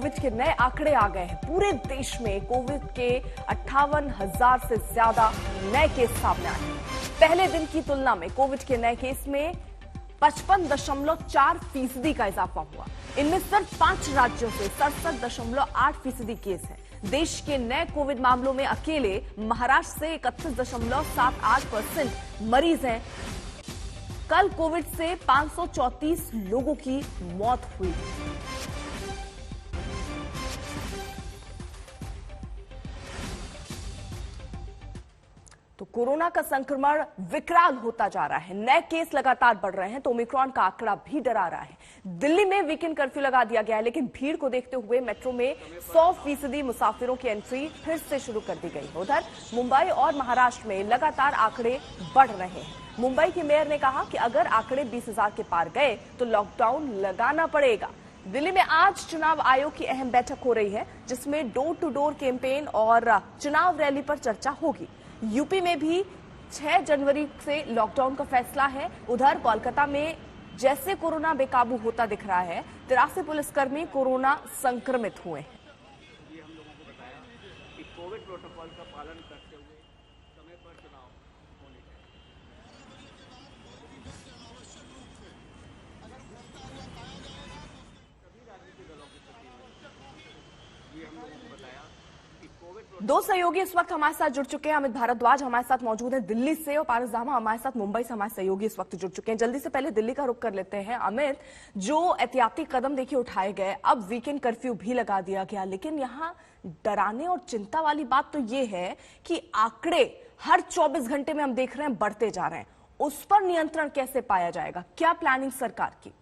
Covid के नए आंकड़े आ गए हैं। पूरे देश में कोविड के 58,000 से ज्यादा नए केस सामने आए हैं। पहले दिन की तुलना में कोविड के नए केस में 55.4% का इजाफा हुआ। इनमें सिर्फ 5 राज्यों से 67.8% केस हैं। देश के नए कोविड मामलों में अकेले महाराष्ट्र से 31.78% मरीज हैं। कल कोविड से 534 लोगों की मौत हुई। तो कोरोना का संक्रमण विकराल होता जा रहा है। नए केस लगातार बढ़ रहे हैं तो ओमिक्रॉन का आंकड़ा भी डरा रहा है। दिल्ली में वीकेंड कर्फ्यू लगा दिया गया है, लेकिन भीड़ को देखते हुए मेट्रो में 100% मुसाफिरों की एंट्री फिर से शुरू कर दी गई है। उधर मुंबई और महाराष्ट्र में लगातार आंकड़े बढ़ रहे हैं। मुंबई के मेयर ने कहा कि अगर आंकड़े 20,000 के पार गए तो लॉकडाउन लगाना पड़ेगा। दिल्ली में आज चुनाव आयोग की अहम बैठक हो रही है, जिसमें डोर टू डोर कैंपेन और चुनाव रैली पर चर्चा होगी। यूपी में भी 6 जनवरी से लॉकडाउन का फैसला है। उधर कोलकाता में जैसे कोरोना बेकाबू होता दिख रहा है, 83 पुलिसकर्मी कोरोना संक्रमित हुए हैं। हम लोगों को बताया कि कोविड प्रोटोकॉल का पालन करते हुए समय पर चुनाव होने चाहिए। सभी राजनीतिक दलों की ये हम लोगों को बताया। दो सहयोगी इस वक्त हमारे साथ जुड़ चुके हैं। अमित भारद्वाज हमारे साथ मौजूद हैं दिल्ली से और पारस दामा हमारे साथ मुंबई से हमारे सहयोगी इस वक्त जुड़ चुके हैं। जल्दी से पहले दिल्ली का रुख कर लेते हैं। अमित, जो एहतियाती कदम देखिए उठाए गए, अब वीकेंड कर्फ्यू भी लगा दिया गया, लेकिन यहाँ डराने और चिंता वाली बात तो ये है कि आंकड़े हर 24 घंटे में हम देख रहे हैं बढ़ते जा रहे हैं। उस पर नियंत्रण कैसे पाया जाएगा? क्या प्लानिंग सरकार की?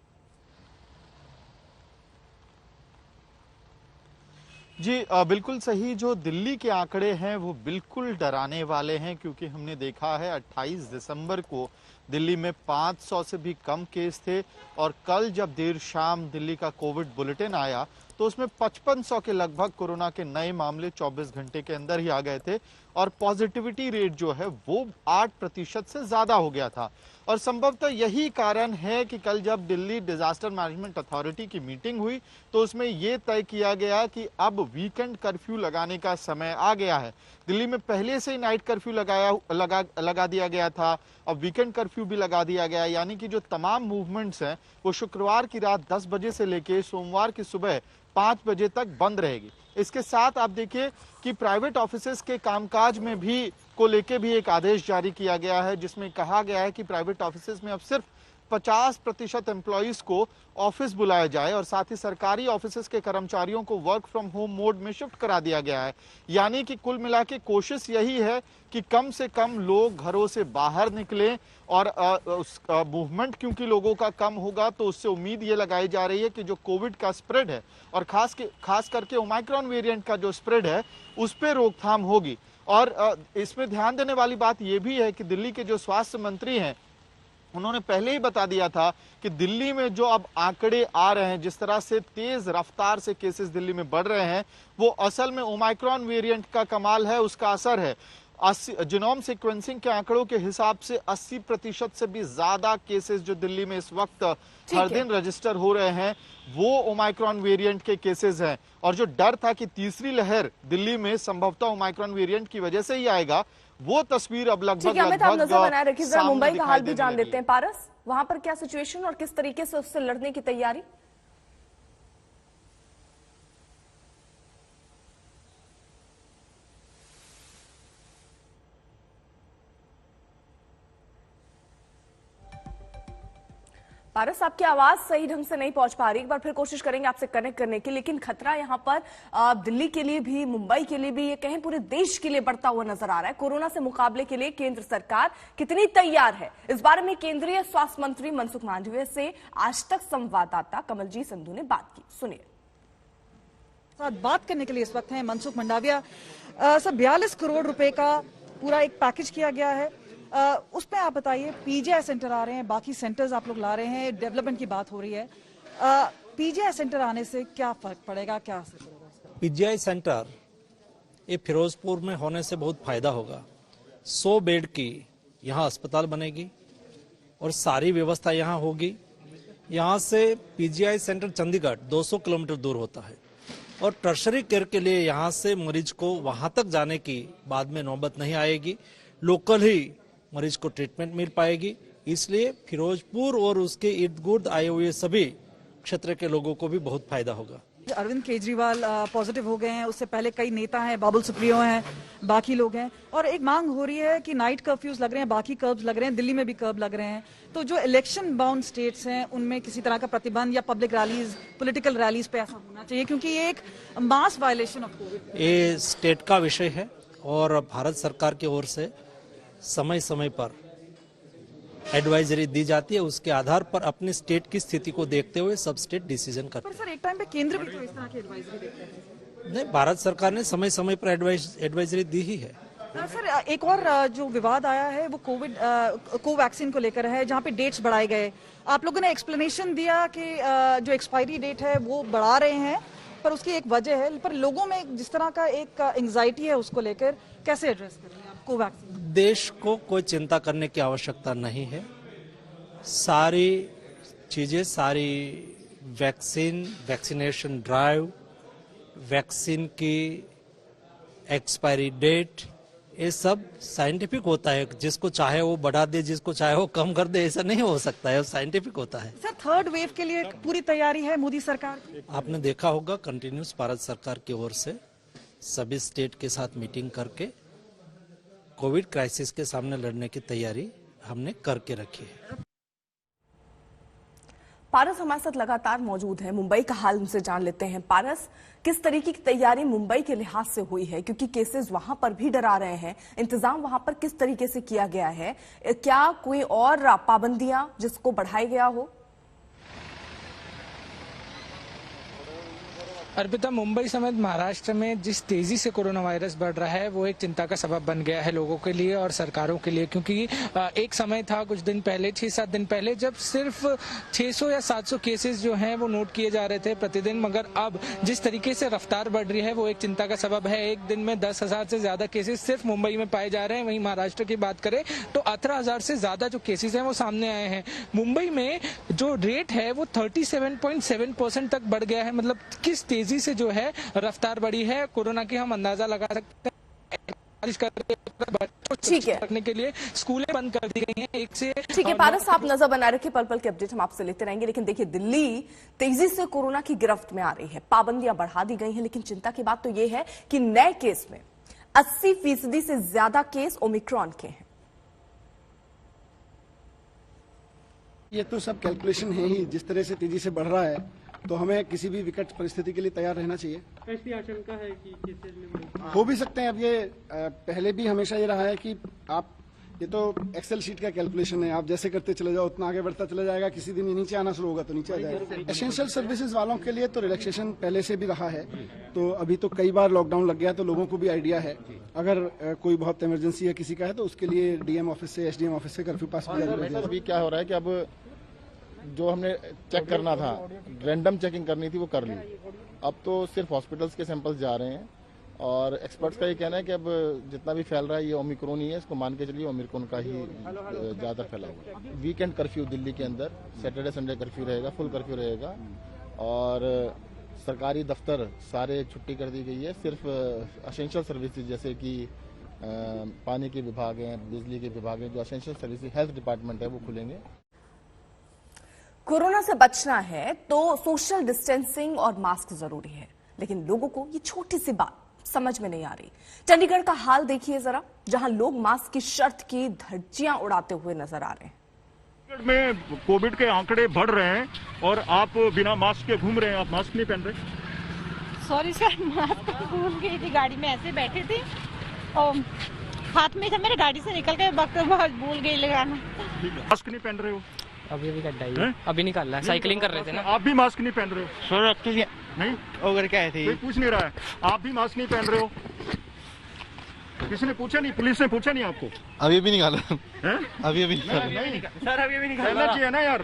जी बिल्कुल सही। जो दिल्ली के आंकड़े हैं वो बिल्कुल डराने वाले हैं, क्योंकि हमने देखा है 28 दिसंबर को दिल्ली में 500 से भी कम केस थे और कल जब देर शाम दिल्ली का कोविड बुलेटिन आया तो उसमें 5500 के लगभग कोरोना के नए मामले 24 घंटे के अंदर ही आ गए थे और पॉजिटिविटी रेट जो है वो 8% से ज्यादा हो गया था। और संभवतः यही कारण है कि कल जब दिल्ली डिजास्टर मैनेजमेंट अथॉरिटी की मीटिंग हुई तो उसमें यह तय किया गया कि अब वीकेंड कर्फ्यू लगाने का समय आ गया है। दिल्ली में पहले से ही नाइट कर्फ्यू लगा दिया गया था, अब वीकेंड कर्फ्यू भी लगा दिया गया, यानी कि जो तमाम मूवमेंट्स हैं वो शुक्रवार की रात 10 बजे से लेकर सोमवार की सुबह 5 बजे तक बंद रहेगी। इसके साथ आप देखिए कि प्राइवेट ऑफिसेज के कामकाज में भी को लेके भी एक आदेश जारी किया गया है, जिसमें कहा गया है कि प्राइवेट ऑफिसेज में अब सिर्फ 50% एम्प्लॉइज को ऑफिस बुलाया जाए और साथ ही सरकारी ऑफिसेज के कर्मचारियों को वर्क फ्रॉम होम मोड में शिफ्ट करा दिया गया है। यानी कि कुल मिला के कोशिश यही है कि कम से कम लोग घरों से बाहर निकलें और मूवमेंट क्योंकि लोगों का कम होगा तो उससे उम्मीद ये लगाई जा रही है कि जो कोविड का स्प्रेड है और खास करके ओमाइक्रॉन वेरिएंट का जो स्प्रेड है उस पर रोकथाम होगी। और इसमें ध्यान देने वाली बात यह भी है कि दिल्ली के जो स्वास्थ्य मंत्री हैं उन्होंने पहले ही बता दिया था कि दिल्ली में जो अब आंकड़े आ रहे हैं, जिस तरह से तेज रफ्तार से केसेस दिल्ली में बढ़ रहे हैं, वो असल में ओमाइक्रॉन वेरिएंट का कमाल है, उसका असर है। जीनोम सीक्वेंसिंग के आंकड़ों के हिसाब से 80% से भी ज्यादा केसेस जो दिल्ली में इस वक्त हर दिन रजिस्टर हो रहे हैं वो ओमाइक्रॉन वेरिएंट के केसेस हैं। और जो डर था कि तीसरी लहर दिल्ली में संभवतः ओमाइक्रॉन वेरिएंट की वजह से ही आएगा, वो तस्वीर अब लगभग नजर बनाए रखिए। जरा मुंबई का हाल भी जान लेते हैं। पारस, वहां पर क्या सिचुएशन और किस तरीके से उससे लड़ने की तैयारी? पारस, आपकी आवाज सही ढंग से नहीं पहुंच पा रही। एक बार फिर कोशिश करेंगे आपसे कनेक्ट करने की, लेकिन खतरा यहां पर दिल्ली के लिए भी, मुंबई के लिए भी, ये कहें पूरे देश के लिए बढ़ता हुआ नजर आ रहा है। कोरोना से मुकाबले के लिए केंद्र सरकार कितनी तैयार है, इस बारे में केंद्रीय स्वास्थ्य मंत्री मनसुख मांडविया से आज तक संवाददाता कमलजीत संधू ने बात की। सुनिए। बात करने के लिए इस वक्त हैं मनसुख मांडविया। सर, 42 करोड़ रुपए का पूरा एक पैकेज किया गया है, उसमें आप बताइए, पीजीआई सेंटर आ रहे हैं, बाकी सेंटर्स आप लोग ला रहे हैं, डेवलपमेंट की बात हो रही है, पीजीआई सेंटर आने से क्या फर्क पड़ेगा, क्या असर पड़ेगा? पीजीआई सेंटर ये फिरोजपुर में होने से बहुत फायदा होगा। 100 बेड की यहाँ अस्पताल बनेगी और सारी व्यवस्था यहाँ होगी। यहाँ से पीजीआई सेंटर चंडीगढ़ 200 किलोमीटर दूर होता है। और टर्शरी केयर के लिए यहाँ से मरीज को वहां तक जाने की बाद में नौबत नहीं आएगी, लोकल ही मरीज को ट्रीटमेंट मिल पाएगी। इसलिए फिरोजपुर और उसके इर्द गिर्द आए हुए सभी क्षेत्र के लोगों को भी बहुत फायदा होगा। अरविंद केजरीवाल पॉजिटिव हो गए हैं, उससे पहले कई नेता हैं, बाबुल सुप्रियो हैं, बाकी लोग हैं, और एक मांग हो रही है कि नाइट कर्फ्यूज लग रहे हैं, बाकी कर्ब्स लग रहे हैं, दिल्ली में भी कर्ब लग रहे हैं। तो जो इलेक्शन बाउंड स्टेट्स हैं उनमें किसी तरह का प्रतिबंध या पब्लिक रैलीज, पॉलिटिकल रैलीज पे ऐसा होना चाहिए, क्योंकि ये एक मास वायलेशन ऑफ कोविड। ये स्टेट का विषय है और भारत सरकार की ओर से समय समय पर एडवाइजरी दी जाती है। उसके आधार पर अपने स्टेट की स्थिति को देखते हुए सब स्टेट डिसीजन करते हैं। पर सर एक टाइम पे केंद्र भी तो इस तरह की एडवाइजरी देते हैं। नहीं, भारत सरकार ने समय समय पर एडवाइजरी दी ही है। सर एक और जो विवाद आया है वो कोवैक्सीन को लेकर है, जहाँ पे डेट्स बढ़ाए गए। आप लोगों ने एक्सप्लेनेशन दिया कि जो एक्सपायरी डेट है वो बढ़ा रहे हैं, पर उसकी एक वजह है, पर लोगों में जिस तरह का एक एंजाइटी है उसको लेकर कैसे एड्रेस कर रहे हैं आप कोवैक्सीन? देश को कोई चिंता करने की आवश्यकता नहीं है। सारी चीजें, सारी वैक्सीनेशन ड्राइव, वैक्सीन की एक्सपायरी डेट, ये सब साइंटिफिक होता है। जिसको चाहे वो बढ़ा दे, जिसको चाहे वो कम कर दे, ऐसा नहीं हो सकता है, साइंटिफिक होता है। सर थर्ड वेव के लिए पूरी तैयारी है मोदी सरकार की? आपने देखा होगा कंटिन्यूस भारत सरकार की ओर से सभी स्टेट के साथ मीटिंग करके कोविड क्राइसिस के सामने लड़ने की तैयारी हमने करके रखी है। पारस हमारे साथ लगातार मौजूद है, मुंबई का हाल उनसे जान लेते हैं। पारस, किस तरीके की तैयारी मुंबई के लिहाज से हुई है, क्योंकि केसेस वहां पर भी डरा रहे हैं, इंतजाम वहां पर किस तरीके से किया गया है? क्या कोई और पाबंदियां जिसको बढ़ाया गया हो? अर्पिता, मुंबई समेत महाराष्ट्र में जिस तेजी से कोरोना वायरस बढ़ रहा है वो एक चिंता का सबब बन गया है लोगों के लिए और सरकारों के लिए, क्योंकि एक समय था कुछ दिन पहले, 6-7 दिन पहले, जब सिर्फ 600 या 700 केसेस जो हैं वो नोट किए जा रहे थे प्रतिदिन, मगर अब जिस तरीके से रफ्तार बढ़ रही है वो एक चिंता का सबब है। एक दिन में 10,000 से ज्यादा केसेस सिर्फ मुंबई में पाए जा रहे हैं। वहीं महाराष्ट्र की बात करें तो 18,000 से ज्यादा जो केसेस हैं वो सामने आए हैं। मुंबई में जो रेट है वो 37.7% तक बढ़ गया है। मतलब किस तेजी से जो है रफ्तार बढ़ी है कोरोना की, हम अंदाजा लगा सकते हैं। ठीक है, रखने के लिए स्कूलें बंद कर दी गई हैं। एक से ठीक है पारस, आप नजर बनाए रखिए, पल पल के अपडेट हम आपसे लेते रहेंगे। लेकिन देखिए, दिल्ली तेजी से कोरोना की गिरफ्त में आ रही है, पाबंदियां बढ़ा दी गई हैं, लेकिन चिंता की बात तो यह है कि नए केस में 80% से ज्यादा केस ओमिक्रॉन के हैं। ये तो सब कैलकुलेशन है ही, जिस तरह से तेजी से बढ़ रहा है तो हमें किसी भी विकट परिस्थिति के लिए तैयार रहना चाहिए। ऐसी आशंका है कि केसेस में हो भी सकते हैं। अब ये पहले भी हमेशा ये रहा है कि आप, ये तो एक्सेल शीट का कैलकुलेशन है, आप जैसे करते चले जाओ उतना आगे बढ़ता चला जाएगा। किसी दिन ये नीचे आना शुरू होगा तो नीचे आ जाएगा। एसेंशियल सर्विसेज वालों के लिए तो रिलैक्सेशन पहले से भी रहा है, तो अभी तो कई बार लॉकडाउन लग गया तो लोगों को भी आइडिया है। अगर कोई बहुत इमरजेंसी है किसी का है तो उसके लिए डीएम ऑफिस से, एसडीएम ऑफिस से कर्फ्यू पास किया जाएगा। अभी क्या हो रहा है कि अब जो हमने चेक करना था, रैंडम चेकिंग करनी थी, वो कर ली। अब तो सिर्फ हॉस्पिटल्स के सैंपल्स जा रहे हैं और एक्सपर्ट्स का ये कहना है कि अब जितना भी फैल रहा है ये ओमिक्रॉन ही है, इसको मान के चलिए ओमिक्रॉन का ही ज़्यादा फैला हुआ है। वीकेंड कर्फ्यू दिल्ली के अंदर, सैटरडे संडे कर्फ्यू रहेगा, फुल कर्फ्यू रहेगा और सरकारी दफ्तर सारे छुट्टी कर दी गई है। सिर्फ एसेंशियल सर्विसेज जैसे कि पानी के विभाग हैं, बिजली के विभाग हैं, जो एसेंशियल सर्विसेज, हेल्थ डिपार्टमेंट है, वो खुलेंगे। कोरोना से बचना है तो सोशल डिस्टेंसिंग और मास्क जरूरी है, लेकिन लोगों को ये छोटी सी बात समझ में नहीं आ रही। चंडीगढ़ का हाल देखिए जरा, जहां लोग मास्क की शर्त की धज्जियां उड़ाते हुए नजर आ रहे हैं। चंडीगढ़ में कोविड के आंकड़े बढ़ रहे हैं और आप बिना मास्क के घूम रहे हैं, आप मास्क नहीं पहन रहे। सॉरी सर, मास्क भूल गई थी, गाड़ी में ऐसे बैठे थे और हाथ में था मेरे, गाड़ी से निकल के वक्त भूल गई लगाना। मास्क नहीं पहन रहे हो? अभी कटाई अभी निकालना है, साइकिलिंग कर रहे थे ना। आप भी मास्क नहीं पहन रहे हो? सर एक्चुअली नहीं अगर क्या है, कोई पूछ नहीं रहा है, आप भी मास्क नहीं पहन रहे हो? किसी ने पूछा नहीं, पुलिस ने पूछा नहीं आपको? अभी भी निकाला है? अभी नहीं सर, अभी भी कहना चाहिए ना यार।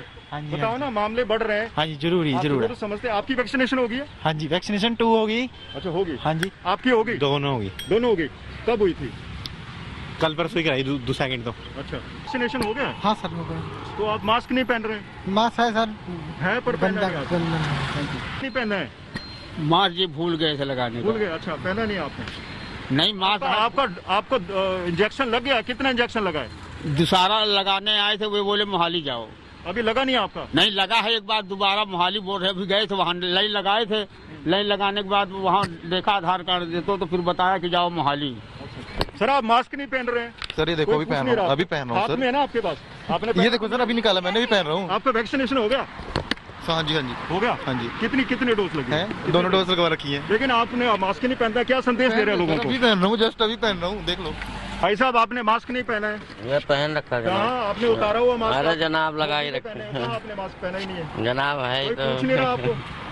बताओ ना, मामले बढ़ रहे हैं। हाँ जी, जरूरी जरूर तो समझते। आपकी वैक्सीनेशन होगी है? हाँ जी, वैक्सीनेशन 2 होगी। अच्छा, होगी। हाँ जी, आपकी होगी? दोनों होगी। दोनों होगी। कब हुई थी? कल परसों ही कराई, 2 सेकंड तो। अच्छा, वैक्सीनेशन हो गया? हाँ सर, हो गया। तो आप मास्क नहीं पहन रहे? मास्क है सर, है पर पहना नहीं। नहीं पहना है। मास्क जी भूल गए थे लगाने भूल गए? अच्छा, पहना नहीं आपने? नहीं मास्क आपको इंजेक्शन लग गया? कितना इंजेक्शन लगा है? दूसरा लगाने आए थे, वे बोले मोहाली जाओ। अभी लगा नहीं आपका? नहीं लगा है, एक बार दोबारा मोहाली बोल रहे, अभी गए थे वहाँ लाइन लगाए थे। लाइन लगाने के बाद वहाँ देखा आधार कार्ड देते तो फिर बताया कि जाओ मोहाली। सर आप मास्क नहीं पहन रहे हैं? सर ये देखो अभी पहन रहा हूँ, अभी पहन रहा हूँ सर। हाथ में है ना आपके पास? आपने ये देखो सर अभी निकाला मैंने, भी पहन रहा हूँ। आपका वैक्सीनेशन हो गया? हाँ जी, हाँ जी हो गया। हाँ जी। कितनी डोज लगी है? दोनों डोज लगवा रखी है। लेकिन आपने मास्क नहीं पहनता, क्या संदेश दे रहे हैं लोगों को? अभी पहन रहा हूँ, जस्ट अभी पहन रहा हूँ, देख लो। भाई साहब आपने मास्क नहीं पहना है? ये पहन रखा जनाब। आपने उतारा हुआ मास्क? अरे जनाब लगा ही रखे। आपने मास्क पहना ही नहीं है जनाब, है तो पूछ नहीं रहा आपको।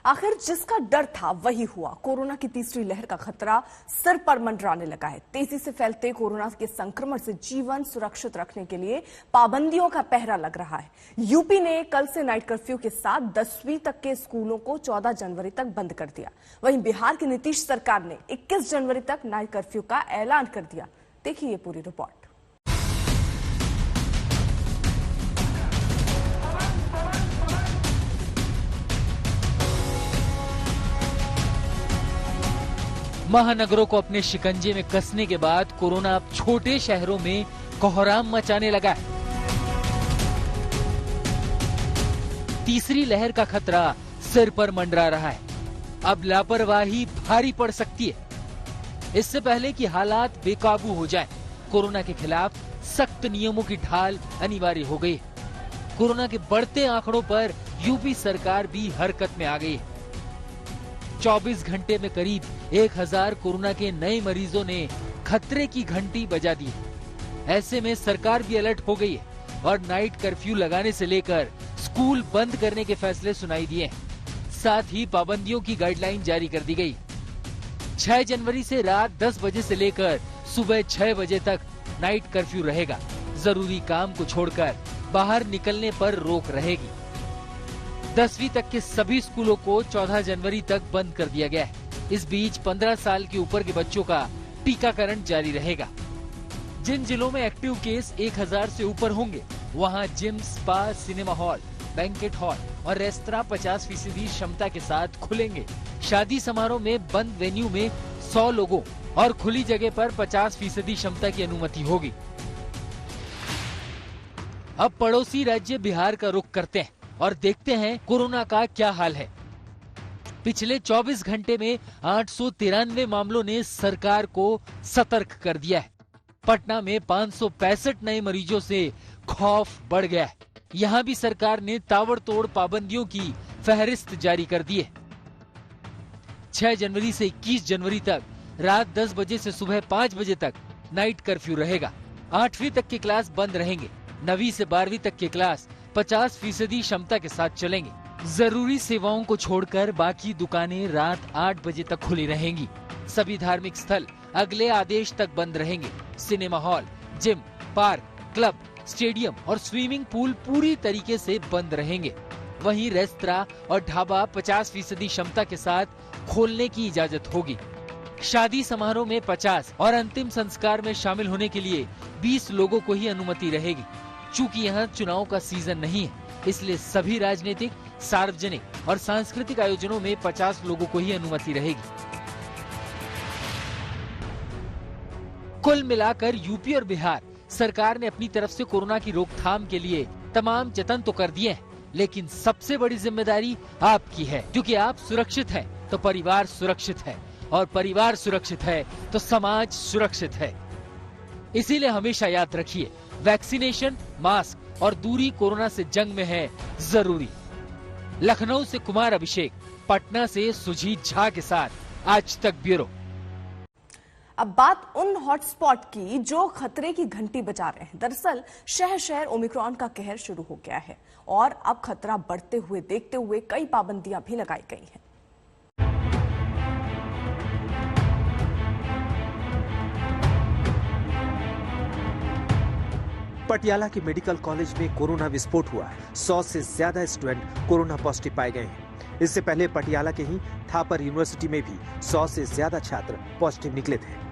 आखिर जिसका डर था वही हुआ। कोरोना की तीसरी लहर का खतरा सिर पर मंडराने लगा है। तेजी से फैलते कोरोना के संक्रमण से जीवन सुरक्षित रखने के लिए पाबंदियों का पहरा लग रहा है। यूपी ने कल से नाइट कर्फ्यू के साथ 10वीं तक के स्कूलों को 14 जनवरी तक बंद कर दिया। वहीं बिहार की नीतीश सरकार ने 21 जनवरी तक नाइट कर्फ्यू का ऐलान कर दिया। देखिए ये पूरी रिपोर्ट। महानगरों को अपने शिकंजे में कसने के बाद कोरोना अब छोटे शहरों में कोहराम मचाने लगा है। तीसरी लहर का खतरा सिर पर मंडरा रहा है। अब लापरवाही भारी पड़ सकती है। इससे पहले कि हालात बेकाबू हो जाए, कोरोना के खिलाफ सख्त नियमों की ढाल अनिवार्य हो गई है। कोरोना के बढ़ते आंकड़ों पर यूपी सरकार भी हरकत में आ गई है। 24 घंटे में करीब 1000 कोरोना के नए मरीजों ने खतरे की घंटी बजा दी है। ऐसे में सरकार भी अलर्ट हो गई है और नाइट कर्फ्यू लगाने से लेकर स्कूल बंद करने के फैसले सुनाई दिए हैं। साथ ही पाबंदियों की गाइडलाइन जारी कर दी गई। 6 जनवरी से रात 10 बजे से लेकर सुबह 6 बजे तक नाइट कर्फ्यू रहेगा। जरूरी काम को छोड़कर बाहर निकलने पर रोक रहेगी। 10वीं तक के सभी स्कूलों को 14 जनवरी तक बंद कर दिया गया है। इस बीच 15 साल के ऊपर के बच्चों का टीकाकरण जारी रहेगा। जिन जिलों में एक्टिव केस 1000 से ऊपर होंगे, वहां gym, spa, cinema hall, banquet hall और रेस्तरां 50% क्षमता के साथ खुलेंगे। शादी समारोह में बंद वेन्यू में 100 लोगों और खुली जगह पर 50% क्षमता की अनुमति होगी। अब पड़ोसी राज्य बिहार का रुख करते हैं और देखते हैं कोरोना का क्या हाल है। पिछले 24 घंटे में 893 मामलों ने सरकार को सतर्क कर दिया है। पटना में 565 नए मरीजों से खौफ बढ़ गया है। यहां भी सरकार ने ताबड़तोड़ पाबंदियों की फहरिस्त जारी कर दी है। 6 जनवरी से 21 जनवरी तक रात 10 बजे से सुबह 5 बजे तक नाइट कर्फ्यू रहेगा। 8वीं तक के क्लास बंद रहेंगे। 9वीं से 12वीं तक के क्लास 50% क्षमता के साथ चलेंगे। जरूरी सेवाओं को छोड़कर बाकी दुकानें रात 8 बजे तक खुली रहेंगी। सभी धार्मिक स्थल अगले आदेश तक बंद रहेंगे। Cinema hall, gym, park, club, stadium और स्विमिंग पूल पूरी तरीके से बंद रहेंगे। वहीं रेस्तरां और ढाबा 50% क्षमता के साथ खोलने की इजाजत होगी। शादी समारोह में 50 और अंतिम संस्कार में शामिल होने के लिए 20 लोगों को ही अनुमति रहेगी। चूंकि यहाँ चुनाव का सीजन नहीं है, इसलिए सभी राजनीतिक, सार्वजनिक और सांस्कृतिक आयोजनों में 50 लोगों को ही अनुमति रहेगी। कुल मिलाकर यूपी और बिहार सरकार ने अपनी तरफ से कोरोना की रोकथाम के लिए तमाम जतन तो कर दिए हैं, लेकिन सबसे बड़ी जिम्मेदारी आपकी है, क्योंकि आप सुरक्षित हैं तो परिवार सुरक्षित है और परिवार सुरक्षित है तो समाज सुरक्षित है। इसीलिए हमेशा याद रखिए, वैक्सीनेशन, मास्क और दूरी कोरोना से जंग में है जरूरी। लखनऊ से कुमार अभिषेक, पटना से सुजीत झा के साथ आज तक ब्यूरो। अब बात उन हॉटस्पॉट की जो खतरे की घंटी बजा रहे हैं। दरअसल शहर शहर ओमिक्रॉन का कहर शुरू हो गया है और अब खतरा बढ़ते हुए देखते हुए कई पाबंदियां भी लगाई गई हैं। पटियाला के मेडिकल कॉलेज में कोरोना विस्फोट हुआ है। 100 से ज्यादा स्टूडेंट कोरोना पॉजिटिव पाए गए हैं। इससे पहले पटियाला के ही थापर यूनिवर्सिटी में भी 100 से ज्यादा छात्र पॉजिटिव निकले थे।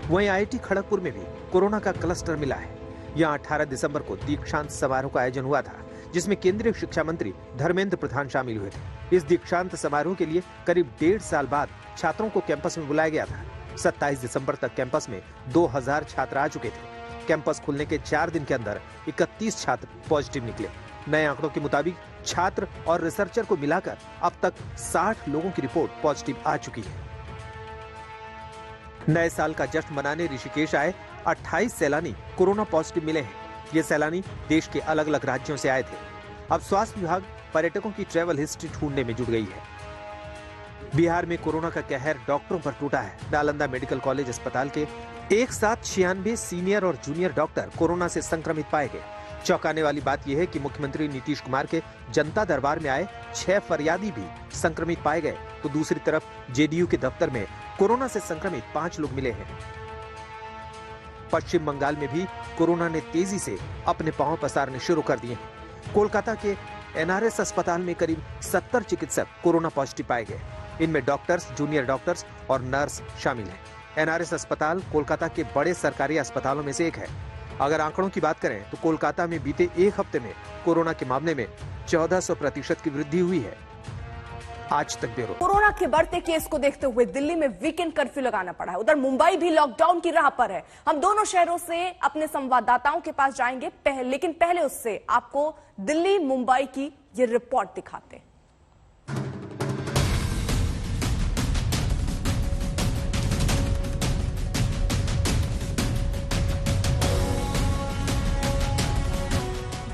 वहीं IIT खड़गपुर में भी कोरोना का क्लस्टर मिला है। यहाँ 18 दिसंबर को दीक्षांत समारोह का आयोजन हुआ था, जिसमें केंद्रीय शिक्षा मंत्री धर्मेंद्र प्रधान शामिल हुए थे। इस दीक्षांत समारोह के लिए करीब 1.5 साल बाद छात्रों को कैंपस में बुलाया गया था। 27 दिसंबर तक कैंपस में 2000 छात्र आ चुके थे। कैंपस खुलने के 4 दिन के अंदर 31 छात्र पॉजिटिव निकले। नए आंकड़ों के मुताबिक छात्र और रिसर्चर को मिलाकर अब तक 60 लोगों की रिपोर्ट पॉजिटिव आ चुकी है। नए साल का जश्न मनाने ऋषिकेश आए 28 सैलानी कोरोना पॉजिटिव मिले हैं। ये सैलानी देश के अलग अलग राज्यों से आए थे। अब स्वास्थ्य विभाग पर्यटकों की ट्रैवल हिस्ट्री ढूंढने में जुट गई है। बिहार में कोरोना का कहर डॉक्टरों पर टूटा है। नालंदा मेडिकल कॉलेज अस्पताल के एक साथ 96 सीनियर और जूनियर डॉक्टर कोरोना से संक्रमित पाए गए। चौंकाने वाली बात यह है कि मुख्यमंत्री नीतीश कुमार के जनता दरबार में आए 6 फरियादी भी संक्रमित पाए गए, तो दूसरी तरफ जेडीयू के दफ्तर में कोरोना से संक्रमित 5 लोग मिले हैं। पश्चिम बंगाल में भी कोरोना ने तेजी से अपने पांव पसारने शुरू कर दिए हैं। कोलकाता के एनआरएस अस्पताल में करीब 70 चिकित्सक कोरोना पॉजिटिव पाए गए। इनमें डॉक्टर्स, जूनियर डॉक्टर्स और नर्स शामिल हैं। एनआरएस अस्पताल कोलकाता के बड़े सरकारी अस्पतालों में से एक है। अगर आंकड़ों की बात करें तो कोलकाता में बीते एक हफ्ते में कोरोना के मामले में 1400% की वृद्धि हुई है। आज तक ब्यूरो। कोरोना के बढ़ते केस को देखते हुए दिल्ली में वीकेंड कर्फ्यू लगाना पड़ा है। उधर मुंबई भी लॉकडाउन की राह पर है। हम दोनों शहरों से अपने संवाददाताओं के पास जाएंगे, लेकिन पहले उससे आपको दिल्ली मुंबई की ये रिपोर्ट दिखाते हैं।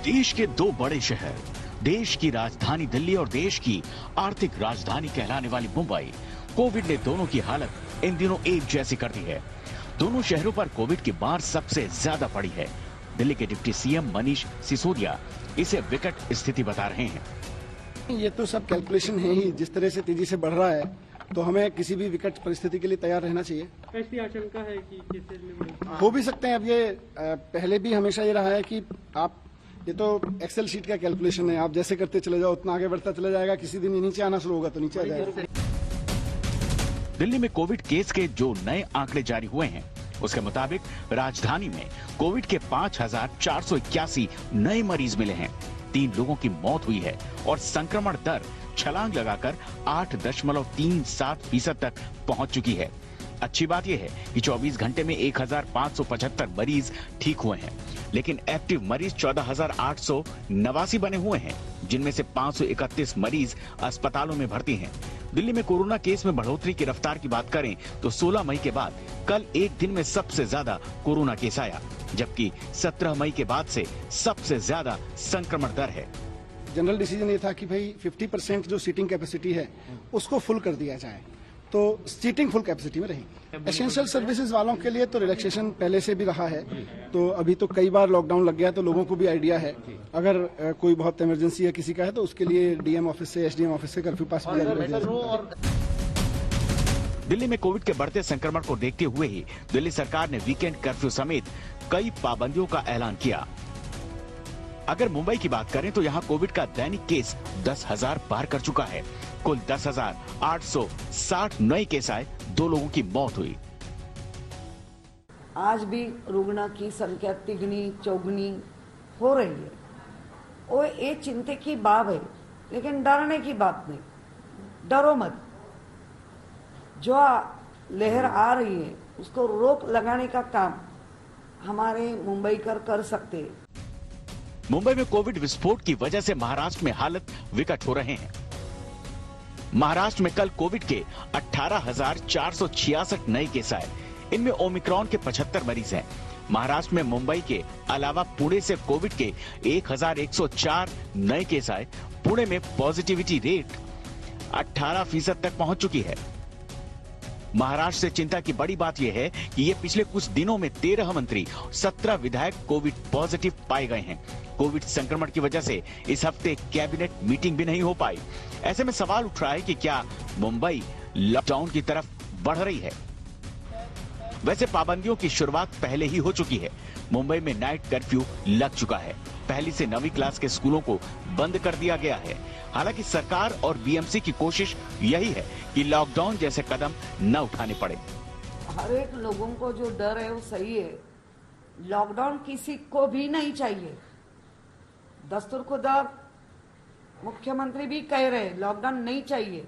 देश के 2 बड़े शहर, देश की राजधानी दिल्ली और देश की आर्थिक राजधानी कहलाने वाली मुंबई, कोविड ने दोनों की हालत इन दिनों एक जैसी कर दी है। दोनों शहरों पर कोविड की मार सबसे ज्यादा पड़ी है। दिल्ली के डिप्टी सीएम मनीष सिसोदिया इसे विकट स्थिति बता रहे हैं। ये तो सब कैलकुलेशन है ही। जिस तरह से तेजी से बढ़ रहा है तो हमें किसी भी विकट परिस्थिति के लिए तैयार रहना चाहिए। ऐसी आशंका है कि केसेस में हो भी सकते हैं। अब ये पहले भी हमेशा ये रहा है कि ये तो एक्सेल शीट का कैलकुलेशन है। आप जैसे करते चले जाओ उतना आगे बढ़ता चला जाएगा। किसी दिन नीचे आना शुरू होगा तो नीचे आ जाएगा। दिल्ली में कोविड केस के जो नए आंकड़े जारी हुए हैं उसके मुताबिक राजधानी में कोविड के 5481 नए मरीज मिले हैं। 3 लोगों की मौत हुई है और संक्रमण दर छलांग लगाकर 8.37% तक पहुंच चुकी है। अच्छी बात यह है कि 24 घंटे में 1575 मरीज ठीक हुए हैं, लेकिन एक्टिव मरीज 14,889 बने हुए हैं, जिनमें से 531 मरीज अस्पतालों में भर्ती हैं। दिल्ली में कोरोना केस में बढ़ोतरी की रफ्तार की बात करें तो 16 मई के बाद कल एक दिन में सबसे ज्यादा कोरोना केस आया, जबकि 17 मई के बाद से सबसे ज्यादा संक्रमण दर है। जनरल डिसीजन ये था कि भाई 50% जो सीटिंग कैपेसिटी है उसको फुल कर दिया जाए, तो सीटिंग फुल कैपेसिटी में रहेगी। एसेंशियल सर्विसेज वालों के लिए तो रिलैक्सेशन पहले से भी रहा है। तो अभी तो कई बार लॉकडाउन लग गया तो लोगों को भी आइडिया है। अगर कोई बहुत इमरजेंसी है किसी का है तो उसके लिए डीएम ऑफिस से, एसडीएम ऑफिस से कर्फ्यू पास भी जारी कर दिया। दिल्ली में कोविड के बढ़ते संक्रमण को देखते हुए ही दिल्ली सरकार ने वीकेंड कर्फ्यू समेत कई पाबंदियों का ऐलान किया। अगर मुंबई की बात करें तो यहाँ कोविड का दैनिक केस 10,000 पार कर चुका है। कुल 10,860 नए केस आए, 2 लोगों की मौत हुई। आज भी रुग्ण की संख्या तिगनी चौगुनी हो रही है और ये चिंता की बात है, लेकिन डरने की बात नहीं। डरो मत। जो लहर आ रही है उसको रोक लगाने का काम हमारे मुंबई कर सकते हैं। मुंबई में कोविड विस्फोट की वजह से महाराष्ट्र में हालत विकट हो रहे हैं। महाराष्ट्र में कल कोविड के 18,466 नए केस आए। इनमें ओमिक्रॉन के 75 मरीज हैं। महाराष्ट्र में मुंबई के अलावा पुणे से कोविड के 1,104 नए केस आए। पुणे में पॉजिटिविटी रेट 18% तक पहुंच चुकी है। महाराष्ट्र से चिंता की बड़ी बात यह है कि ये पिछले कुछ दिनों में 13 मंत्री, 17 विधायक कोविड पॉजिटिव पाए गए हैं। कोविड संक्रमण की वजह से इस हफ्ते कैबिनेट मीटिंग भी नहीं हो पाई। ऐसे में सवाल उठ रहा है कि क्या मुंबई लॉकडाउन की तरफ बढ़ रही है। वैसे पाबंदियों की शुरुआत पहले ही हो चुकी है। मुंबई में नाइट कर्फ्यू लग चुका है। 1ली से 9वीं क्लास के स्कूलों को बंद कर दिया गया है। हालांकि सरकार और बीएमसी की कोशिश यही है कि लॉकडाउन जैसे कदम न उठाने पड़े। हर एक लोगों को जो डर है वो सही है। लॉकडाउन किसी को भी नहीं चाहिए। दस्तूर खुदा मुख्यमंत्री भी कह रहे लॉकडाउन नहीं चाहिए,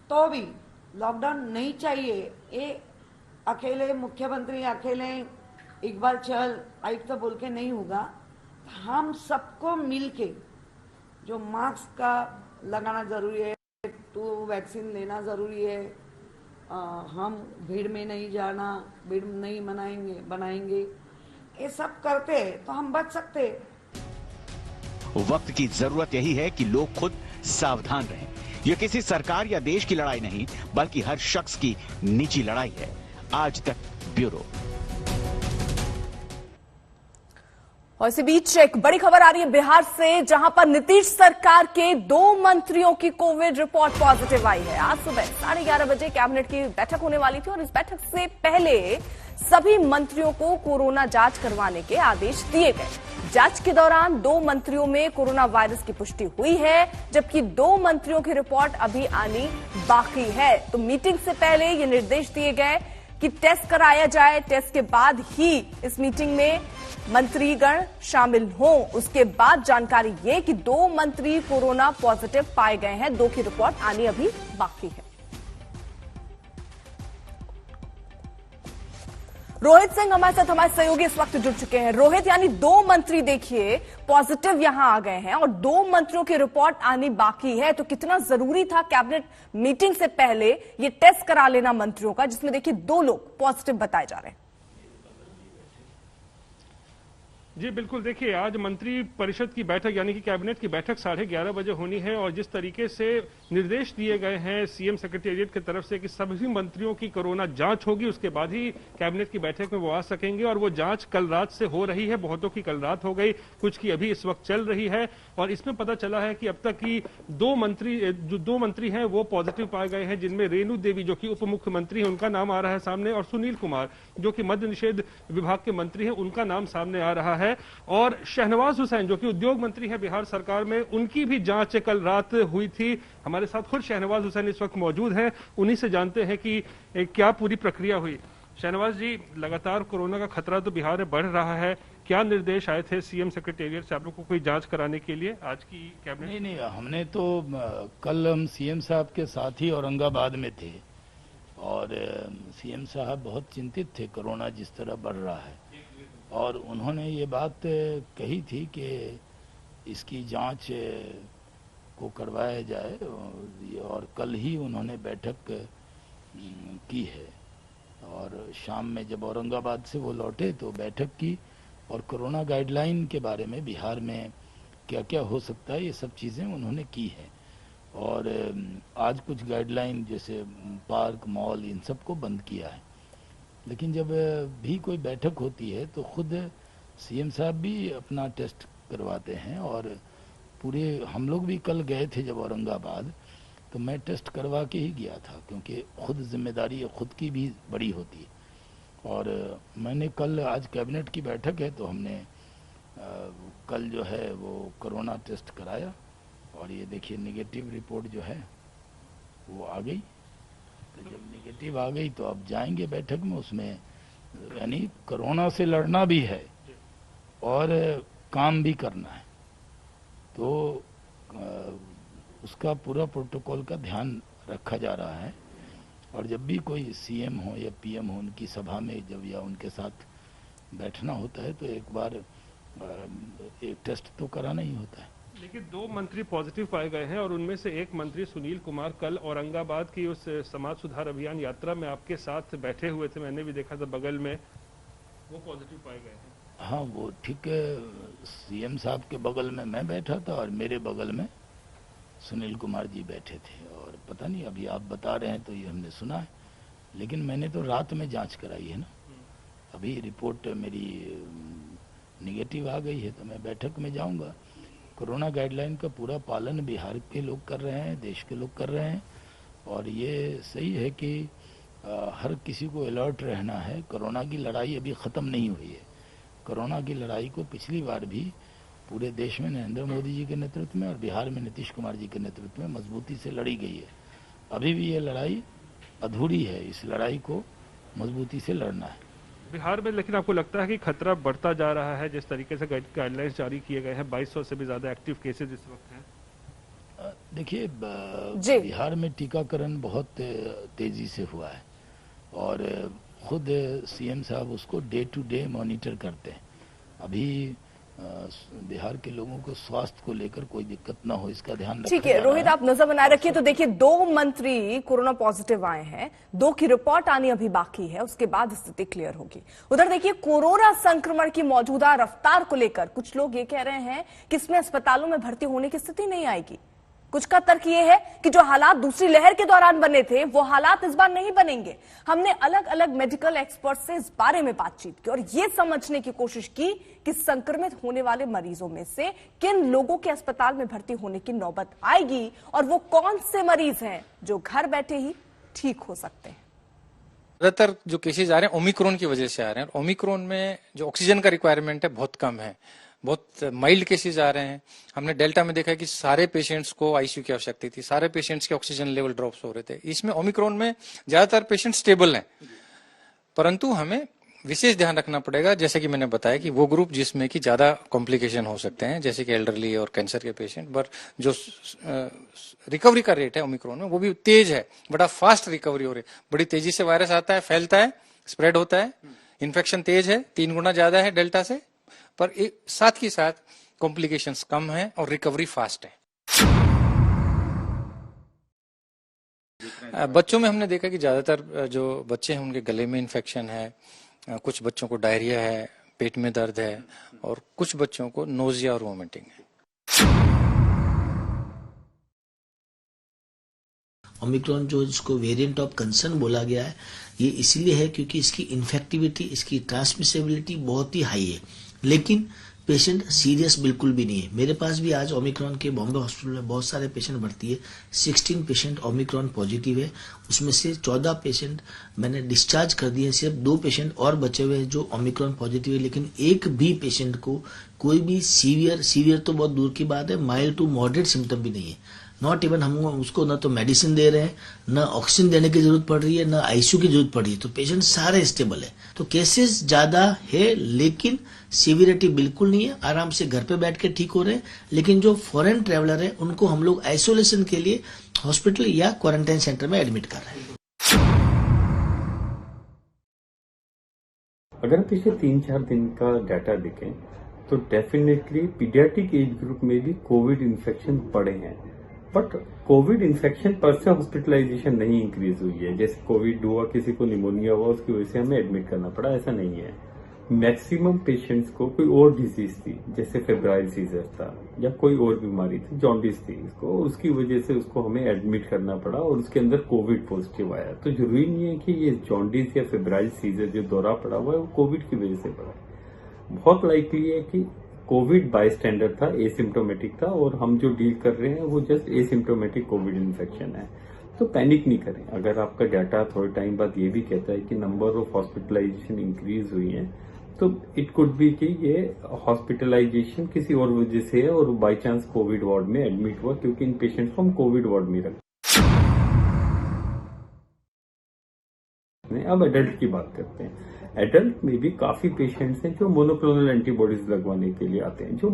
तो भी लॉकडाउन नहीं चाहिए। ये अकेले मुख्यमंत्री अकेले इकबाल चहल आयुक्त तो बोल के नहीं होगा। हम सबको मिलके जो मास्क का लगाना जरूरी है, तो वैक्सीन लेना जरूरी है, हम भीड़ में नहीं जाना, भीड़ नहीं बनाएंगे, ये सब करते हैं तो हम बच सकते हैं। वक्त की जरूरत यही है कि लोग खुद सावधान रहें। यह किसी सरकार या देश की लड़ाई नहीं, बल्कि हर शख्स की निजी लड़ाई है। आज तक ब्यूरो। और इसी बीच एक बड़ी खबर आ रही है बिहार से, जहां पर नीतीश सरकार के 2 मंत्रियों की कोविड रिपोर्ट पॉजिटिव आई है। आज सुबह 11:30 बजे कैबिनेट की बैठक होने वाली थी और इस बैठक से पहले सभी मंत्रियों को कोरोना जांच करवाने के आदेश दिए गए। जांच के दौरान 2 मंत्रियों में कोरोना वायरस की पुष्टि हुई है, जबकि 2 मंत्रियों की रिपोर्ट अभी आनी बाकी है। तो मीटिंग से पहले ये निर्देश दिए गए कि टेस्ट कराया जाए, टेस्ट के बाद ही इस मीटिंग में मंत्रीगण शामिल हों। उसके बाद जानकारी ये कि 2 मंत्री कोरोना पॉजिटिव पाए गए हैं, 2 की रिपोर्ट आनी अभी बाकी है। रोहित सिंह हमारे साथ, हमारे सहयोगी इस वक्त जुड़ चुके हैं। रोहित, यानी 2 मंत्री देखिए पॉजिटिव यहां आ गए हैं और 2 मंत्रियों की रिपोर्ट आनी बाकी है, तो कितना जरूरी था कैबिनेट मीटिंग से पहले ये टेस्ट करा लेना मंत्रियों का, जिसमें देखिए 2 लोग पॉजिटिव बताए जा रहे हैं। जी बिल्कुल, देखिए आज मंत्री परिषद की बैठक यानी कि कैबिनेट की बैठक 11:30 बजे होनी है और जिस तरीके से निर्देश दिए गए हैं सीएम सेक्रेटेरिएट की तरफ से कि सभी मंत्रियों की कोरोना जांच होगी, उसके बाद ही कैबिनेट की बैठक में वो आ सकेंगे। और वो जांच कल रात से हो रही है, बहुतों की कल रात हो गई, कुछ की अभी इस वक्त चल रही है। और इसमें पता चला है कि अब तक की 2 मंत्री हैं वो पॉजिटिव पाए गए हैं, जिनमें रेणु देवी जो कि उप मुख्यमंत्री है उनका नाम आ रहा है सामने, और सुनील कुमार जो कि मद्य निषेध विभाग के मंत्री हैं उनका नाम सामने आ रहा है। और शहनवाज हुसैन जो कि उद्योग मंत्री है बिहार सरकार में, उनकी भी जांच कल रात हुई थी। हमारे साथ खुद शहनवाज हुसैन इस वक्त मौजूद हैं, उन्हीं से जानते हैं कि क्या पूरी प्रक्रिया हुई। शहनवाज जी, लगातार कोरोना का खतरा तो बिहार में बढ़ रहा है, क्या निर्देश आए थे सीएम सेक्रेटेरिएट से आप लोग को कोई जांच कराने के लिए आज की कैबिनेट? नहीं, हमने तो कल हम सीएम साहब के साथ ही औरंगाबाद में थे और सीएम साहब बहुत चिंतित थे कोरोना जिस तरह बढ़ रहा है, और उन्होंने ये बात कही थी कि इसकी जांच को करवाया जाए, और कल ही उन्होंने बैठक की है। और शाम में जब औरंगाबाद से वो लौटे तो बैठक की और कोरोना गाइडलाइन के बारे में बिहार में क्या क्या हो सकता है ये सब चीज़ें उन्होंने की है। और आज कुछ गाइडलाइन जैसे पार्क, मॉल, इन सब को बंद किया है। लेकिन जब भी कोई बैठक होती है तो खुद सीएम साहब भी अपना टेस्ट करवाते हैं, और पूरे हम लोग भी कल गए थे जब औरंगाबाद, तो मैं टेस्ट करवा के ही गया था, क्योंकि खुद जिम्मेदारी खुद की भी बड़ी होती है। और मैंने कल, आज कैबिनेट की बैठक है तो हमने कल जो है वो कोरोना टेस्ट कराया, और ये देखिए नेगेटिव रिपोर्ट जो है वो आ गई। तो जब नेगेटिव आ गई तो अब जाएंगे बैठक में, उसमें यानी कोरोना से लड़ना भी है और काम भी करना है, तो उसका पूरा प्रोटोकॉल का ध्यान रखा जा रहा है। और जब भी कोई सीएम हो या पीएम हो, उनकी सभा में जब या उनके साथ बैठना होता है तो एक बार एक टेस्ट तो कराना ही होता है। लेकिन 2 मंत्री पॉजिटिव पाए गए हैं और उनमें से एक मंत्री सुनील कुमार कल औरंगाबाद की उस समाज सुधार अभियान यात्रा में आपके साथ बैठे हुए थे, मैंने भी देखा था बगल में, वो पॉजिटिव पाए गए हैं। हाँ, वो ठीक है, सीएम साहब के बगल में मैं बैठा था और मेरे बगल में सुनील कुमार जी बैठे थे। और पता नहीं, अभी आप बता रहे हैं तो ये हमने सुना है, लेकिन मैंने तो रात में जांच कराई है ना, अभी रिपोर्ट मेरी निगेटिव आ गई है तो मैं बैठक में जाऊंगा। कोरोना गाइडलाइन का पूरा पालन बिहार के लोग कर रहे हैं, देश के लोग कर रहे हैं, और ये सही है कि हर किसी को अलर्ट रहना है। कोरोना की लड़ाई अभी ख़त्म नहीं हुई है। कोरोना की लड़ाई को पिछली बार भी पूरे देश में नरेंद्र मोदी जी के नेतृत्व में और बिहार में नीतीश कुमार जी के नेतृत्व में मजबूती से लड़ी गई है। अभी भी ये लड़ाई अधूरी है, इस लड़ाई को मजबूती से लड़ना है। बिहार में लेकिन आपको लगता है कि खतरा बढ़ता जा रहा है जिस तरीके से गाइडलाइंस जारी किए गए हैं? 2200 से भी ज्यादा एक्टिव केसेज इस वक्त हैं। देखिए, बिहार में टीकाकरण बहुत तेजी से हुआ है और खुद सीएम साहब उसको डे टू डे मॉनिटर करते हैं। अभी बिहार के लोगों को स्वास्थ्य को लेकर कोई दिक्कत ना हो इसका ध्यान रखा ठीक है रोहित, आप नजर बनाए रखिए। तो देखिए 2 मंत्री कोरोना पॉजिटिव आए हैं, 2 की रिपोर्ट आनी अभी बाकी है, उसके बाद स्थिति क्लियर होगी। उधर देखिए कोरोना संक्रमण की मौजूदा रफ्तार को लेकर कुछ लोग ये कह रहे हैं कि इसमें अस्पतालों में भर्ती होने की स्थिति नहीं आएगी। कुछ का तर्क ये है कि जो हालात दूसरी लहर के दौरान बने थे वो हालात इस बार नहीं बनेंगे। हमने अलग अलग मेडिकल एक्सपर्ट से इस बारे में बातचीत की और ये समझने की कोशिश की कि संक्रमित होने वाले मरीजों में से किन लोगों के अस्पताल में भर्ती होने की नौबत आएगी और वो कौन से मरीज हैं जो घर बैठे ही ठीक हो सकते हैं। ज्यादातर जो केसेज आ रहे हैं ओमिक्रॉन की वजह से आ रहे हैं और ओमिक्रॉन में जो ऑक्सीजन का रिक्वायरमेंट है बहुत कम है, बहुत माइल्ड केसेस आ रहे हैं। हमने डेल्टा में देखा कि सारे पेशेंट्स को आईसीयू की आवश्यकता थी, सारे पेशेंट्स के ऑक्सीजन लेवल ड्रॉप्स हो रहे थे। इसमें ओमिक्रॉन में ज्यादातर पेशेंट स्टेबल हैं, परंतु हमें विशेष ध्यान रखना पड़ेगा, जैसे कि मैंने बताया कि वो ग्रुप जिसमें कि ज्यादा कॉम्प्लिकेशन हो सकते हैं, जैसे कि एल्डरली और कैंसर के पेशेंट। बट जो रिकवरी का रेट है ओमिक्रॉन में वो भी तेज है, बड़ा फास्ट रिकवरी हो रही है। बड़ी तेजी से वायरस आता है, फैलता है, स्प्रेड होता है, इन्फेक्शन तेज है, 3 गुना ज्यादा है डेल्टा से, पर साथ ही साथ कॉम्प्लिकेशंस कम है और रिकवरी फास्ट है। बच्चों में हमने देखा कि ज्यादातर जो बच्चे हैं उनके गले में इन्फेक्शन है, कुछ बच्चों को डायरिया है, पेट में दर्द है और कुछ बच्चों को नोजिया और वोमिटिंग है। ओमिक्रॉन जो जिसको वेरिएंट ऑफ कंसर्न बोला गया है, ये इसीलिए है क्योंकि इसकी इन्फेक्टिविटी, इसकी ट्रांसमिसिबिलिटी बहुत ही हाई है, लेकिन पेशेंट सीरियस बिल्कुल भी नहीं है। मेरे पास भी आज ओमिक्रॉन के बॉम्बे हॉस्पिटल में बहुत सारे पेशेंट भर्ती है। 16 पेशेंट ओमिक्रॉन पॉजिटिव है, उसमें से 14 पेशेंट मैंने डिस्चार्ज कर दिए। सिर्फ 2 पेशेंट और बचे हुए हैं जो ओमिक्रॉन पॉजिटिव है, लेकिन एक भी पेशेंट को कोई भी सीवियर तो बहुत दूर की बात है, माइल्ड टू मॉडरेट सिम्टम भी नहीं है। नॉट इवन हम उसको न तो मेडिसिन दे रहे हैं, न ऑक्सीजन देने की जरूरत पड़ रही है, न आईसीयू की जरूरत पड़ रही है, तो पेशेंट सारे स्टेबल है। तो केसेस ज्यादा है लेकिन सीवियरिटी बिल्कुल नहीं है, आराम से घर पे बैठ के ठीक हो रहे हैं। लेकिन जो फॉरेन ट्रेवलर है उनको हम लोग आइसोलेशन के लिए हॉस्पिटल या क्वारंटाइन सेंटर में एडमिट कर रहे हैं। अगर पिछले 3-4 दिन का डाटा देखें तो डेफिनेटली पीडियाट्रिक एज ग्रुप में भी कोविड इन्फेक्शन बढ़े हैं, बट कोविड इन्फेक्शन पर से हॉस्पिटलाइजेशन नहीं इंक्रीज हुई है। जैसे कोविड हुआ, किसी को निमोनिया हुआ, उसकी वजह से हमें एडमिट करना पड़ा, ऐसा नहीं है। मैक्सिमम पेशेंट्स को कोई और डिजीज थी, जैसे फेब्राइल सीजर था या कोई और बीमारी थी, जॉन्डिस थी, इसको उसकी वजह से उसको हमें एडमिट करना पड़ा और उसके अंदर कोविड पॉजिटिव आया। तो जरूरी नहीं है कि ये जॉन्डिस या फेब्राइल सीजर जो दौरा पड़ा हुआ है वो कोविड की वजह से पड़ा। बहुत लाइकली है कि कोविड बायस्टैंडर था, एसिम्टोमेटिक था, और हम जो डील कर रहे हैं वो जस्ट एसिम्टोमेटिक कोविड इन्फेक्शन है। तो पैनिक नहीं करें। अगर आपका डाटा थोड़े टाइम बाद ये भी कहता है कि नंबर ऑफ हॉस्पिटलाइजेशन इंक्रीज हुई है, तो इट कुड बी कि ये हॉस्पिटलाइजेशन किसी और वजह से है और बाई चांस कोविड वार्ड में एडमिट हुआ, क्योंकि इन पेशेंट्स को हम कोविड वार्ड में रखते हैं। अब एडल्ट की बात करते हैं। एडल्ट में भी काफी पेशेंट्स हैं जो मोनोक्लोनल एंटीबॉडीज लगवाने के लिए आते हैं, जो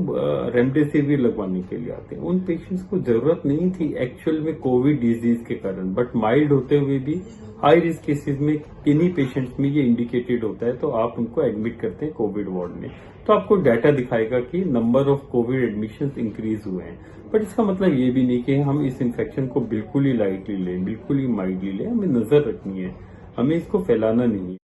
रेमडेसिविर लगवाने के लिए आते हैं। उन पेशेंट्स को जरूरत नहीं थी एक्चुअल में कोविड डिजीज के कारण, बट माइल्ड होते हुए भी हाई रिस्क केसेस में किन्हीं पेशेंट्स में ये इंडिकेटेड होता है, तो आप उनको एडमिट करते हैं कोविड वार्ड में। तो आपको डाटा दिखाएगा कि number of Covid admissions increase हुए हैं, बट इसका मतलब ये भी नहीं कि हम इस इन्फेक्शन को बिल्कुल ही लाइटली लें, बिल्कुल ही माइल्डली लें। हमें नजर रखनी है, हमें इसको फैलाना नहीं है।